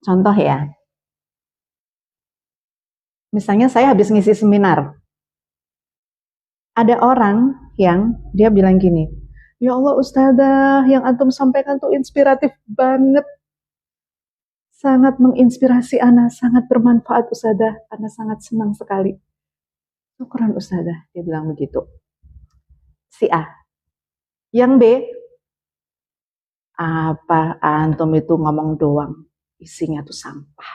Contoh ya, misalnya saya habis ngisi seminar, ada orang yang dia bilang gini, ya Allah Ustazah, yang antum sampaikan tuh inspiratif banget, sangat menginspirasi ana, sangat bermanfaat Ustazah, ana sangat senang sekali. Syukran Ustazah, dia bilang begitu. Si A. Yang B, apa antum itu ngomong doang, isinya tuh sampah.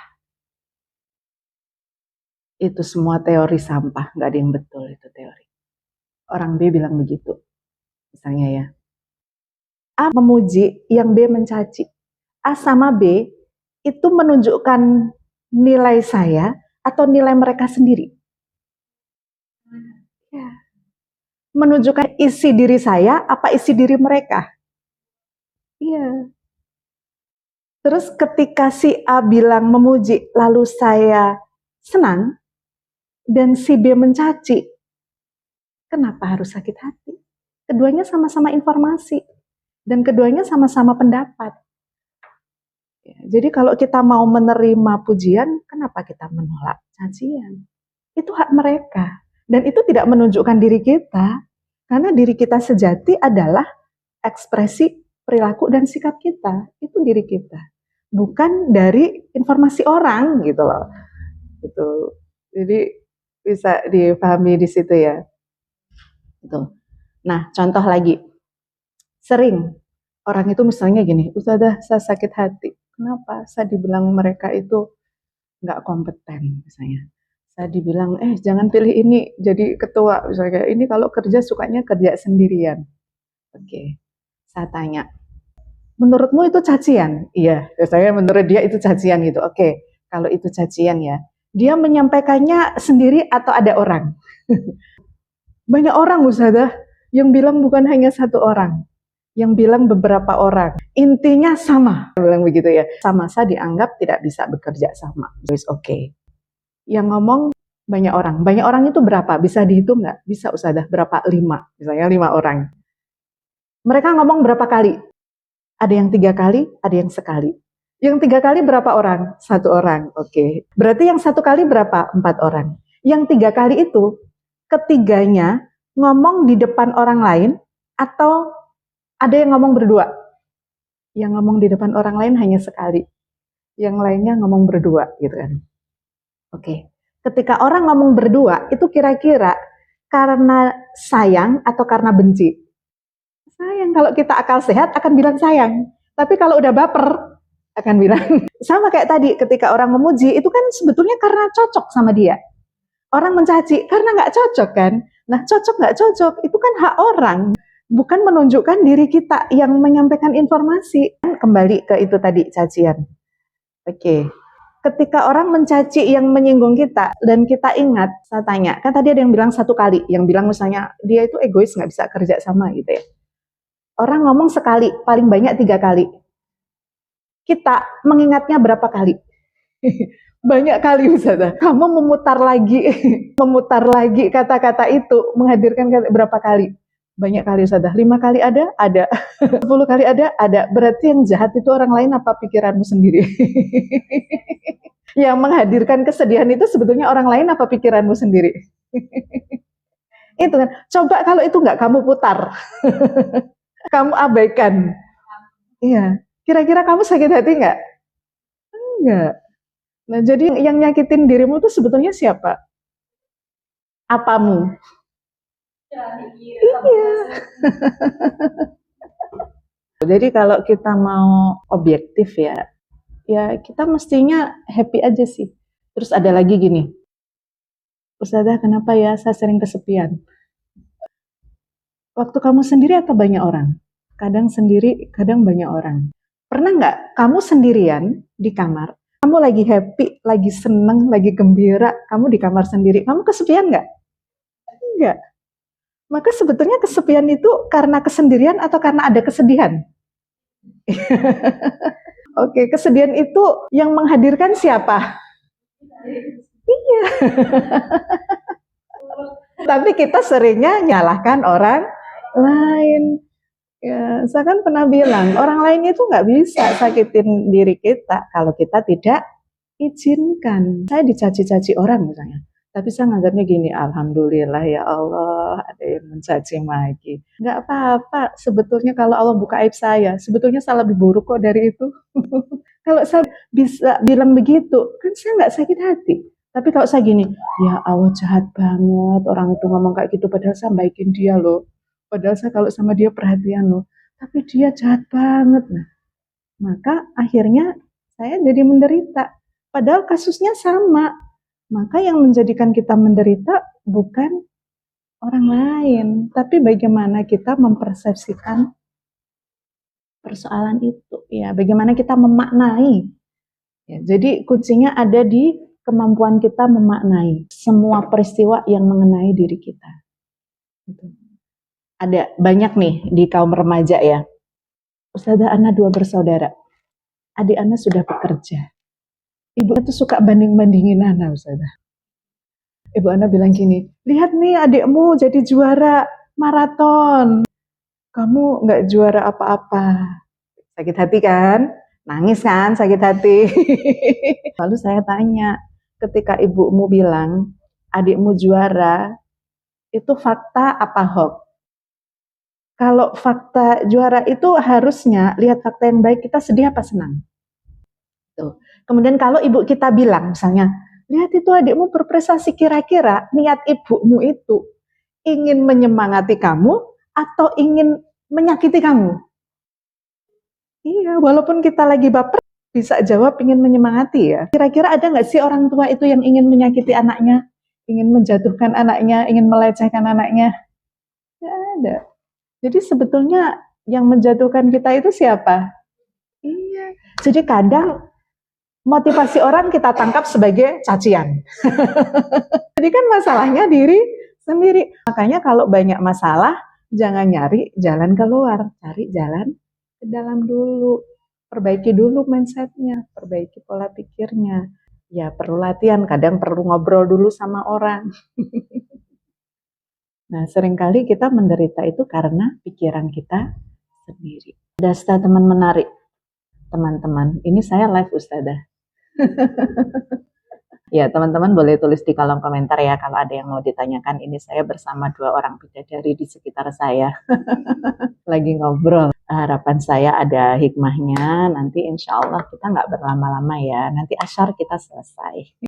Itu semua teori sampah, nggak ada yang betul itu teori. Orang B bilang begitu, misalnya ya. A memuji, yang B mencaci. A sama B itu menunjukkan nilai saya atau nilai mereka sendiri. Ya. Menunjukkan isi diri saya apa isi diri mereka. Iya. Terus ketika si A bilang memuji, lalu saya senang, dan si B mencaci, kenapa harus sakit hati? Keduanya sama-sama informasi, dan keduanya sama-sama pendapat. Ya, jadi kalau kita mau menerima pujian, kenapa kita menolak cacian? Itu hak mereka. Dan itu tidak menunjukkan diri kita, karena diri kita sejati adalah ekspresi perilaku dan sikap kita. Itu diri kita. Bukan dari informasi orang gitu loh. Gitu. Jadi bisa dipahami di situ ya. Gitu. Nah, contoh lagi. Sering orang itu misalnya gini, Ustazah saya sakit hati. Kenapa? Saya dibilang mereka itu nggak kompeten misalnya. Saya dibilang, jangan pilih ini jadi ketua. Misalnya ini kalau kerja sukanya kerja sendirian. Oke, saya tanya, menurutmu itu cacian? Iya, saya menurut dia itu cacian gitu. Oke, kalau itu cacian ya, dia menyampaikannya sendiri atau ada orang? Banyak orang Ustazah yang bilang bukan hanya satu orang. Yang bilang beberapa orang. Intinya sama, bilang begitu ya. Sama saya dianggap tidak bisa bekerja sama. It's okay. Yang ngomong banyak orang. Banyak orang itu berapa? Bisa dihitung nggak? Bisa Ustazah, berapa? 5. Misalnya 5 orang. Mereka ngomong berapa kali? Ada yang 3 kali, ada yang sekali. Yang 3 kali berapa orang? 1 orang. Oke. Berarti yang 1 kali berapa? 4 orang. Yang 3 kali itu, ketiganya ngomong di depan orang lain atau ada yang ngomong berdua. Yang ngomong di depan orang lain hanya sekali. Yang lainnya ngomong berdua gitu kan. Oke. Ketika orang ngomong berdua, itu kira-kira karena sayang atau karena benci? Sayang. Kalau kita akal sehat akan bilang sayang. Tapi kalau udah baper akan bilang sama kayak tadi ketika orang memuji itu kan sebetulnya karena cocok sama dia. Orang mencaci karena nggak cocok kan. Nah cocok nggak cocok itu kan hak orang. Bukan menunjukkan diri kita yang menyampaikan informasi. Kembali ke itu tadi, cacian. Oke. Ketika orang mencaci yang menyinggung kita, dan kita ingat, saya tanya, kan tadi ada yang bilang 1 kali, yang bilang misalnya, dia itu egois, nggak bisa kerja sama gitu ya. Orang ngomong sekali, paling banyak 3 kali. Kita mengingatnya berapa kali? Banyak kali Ustazah. Kamu memutar lagi kata-kata itu, menghadirkan berapa kali? Banyak kali Ustazah. 5 kali ada? Ada. 10 kali ada? Ada. Berarti yang jahat itu orang lain apa pikiranmu sendiri? Yang menghadirkan kesedihan itu sebetulnya orang lain apa pikiranmu sendiri? Itu kan. Coba kalau itu nggak kamu putar. Kamu abaikan. Iya. Kira-kira kamu sakit hati nggak? Enggak. Nah, jadi yang nyakitin dirimu itu sebetulnya siapa? Apamu? Iya. Jadi kalau kita mau objektif ya kita mestinya happy aja sih. Terus ada lagi gini, Ustazah kenapa ya saya sering kesepian? Waktu kamu sendiri atau banyak orang? Kadang sendiri, kadang banyak orang. Pernah nggak kamu sendirian di kamar, kamu lagi happy, lagi seneng, lagi gembira, kamu di kamar sendiri, kamu kesepian nggak? Enggak. Maka sebetulnya kesepian itu karena kesendirian atau karena ada kesedihan? Oke, kesedihan itu yang menghadirkan siapa? Iya. Tapi kita seringnya nyalahkan orang lain. Ya, saya kan pernah bilang, orang lain itu nggak bisa sakitin diri kita kalau kita tidak izinkan. Saya dicaci-caci orang misalnya, tapi saya nganggapnya gini, alhamdulillah ya Allah, ada yang mencaci maki. Nggak apa-apa, sebetulnya kalau Allah buka aib saya, sebetulnya saya lebih buruk kok dari itu. Kalau saya bisa bilang begitu, kan saya nggak sakit hati. Tapi kalau saya gini, ya Allah jahat banget, orang itu ngomong kayak gitu, padahal saya baikin dia loh. Padahal saya kalau sama dia perhatian loh, tapi dia jahat banget. Nah, maka akhirnya saya jadi menderita. Padahal kasusnya sama. Maka yang menjadikan kita menderita bukan orang lain, tapi bagaimana kita mempersepsikan persoalan itu. Ya, bagaimana kita memaknai. Ya, jadi kuncinya ada di kemampuan kita memaknai semua peristiwa yang mengenai diri kita. Gitu. Ada banyak nih di kaum remaja ya. Ustazah Ana 2 bersaudara. Adik Ana sudah bekerja. Ibu itu suka banding-bandingin Ana, Ustazah. Ibu Ana bilang gini, lihat nih adikmu jadi juara maraton. Kamu nggak juara apa-apa. Sakit hati kan? Nangis kan, sakit hati. Lalu saya tanya, ketika ibumu bilang adikmu juara, itu fakta apa hoax? Kalau fakta juara itu harusnya lihat fakta yang baik, kita sedih apa senang. Tuh. Kemudian kalau ibu kita bilang misalnya, lihat itu adikmu berprestasi, kira-kira niat ibumu itu ingin menyemangati kamu atau ingin menyakiti kamu? Iya, walaupun kita lagi baper, bisa jawab ingin menyemangati ya. Kira-kira ada nggak sih orang tua itu yang ingin menyakiti anaknya, ingin menjatuhkan anaknya, ingin melecehkan anaknya? Nggak ada. Jadi sebetulnya yang menjatuhkan kita itu siapa? Iya. Jadi kadang motivasi orang kita tangkap sebagai cacian. Jadi kan masalahnya diri sendiri. Makanya kalau banyak masalah, jangan nyari jalan keluar, cari jalan ke dalam dulu. Perbaiki dulu mindsetnya, perbaiki pola pikirnya. Ya perlu latihan, kadang perlu ngobrol dulu sama orang. Nah, seringkali kita menderita itu karena pikiran kita sendiri. Dasta teman menarik, teman-teman. Ini saya live Ustazah. Ya, teman-teman boleh tulis di kolom komentar ya kalau ada yang mau ditanyakan. Ini saya bersama 2 orang bidadari di sekitar saya. Lagi ngobrol. Harapan saya ada hikmahnya. Nanti insya Allah kita nggak berlama-lama ya. Nanti asyar kita selesai.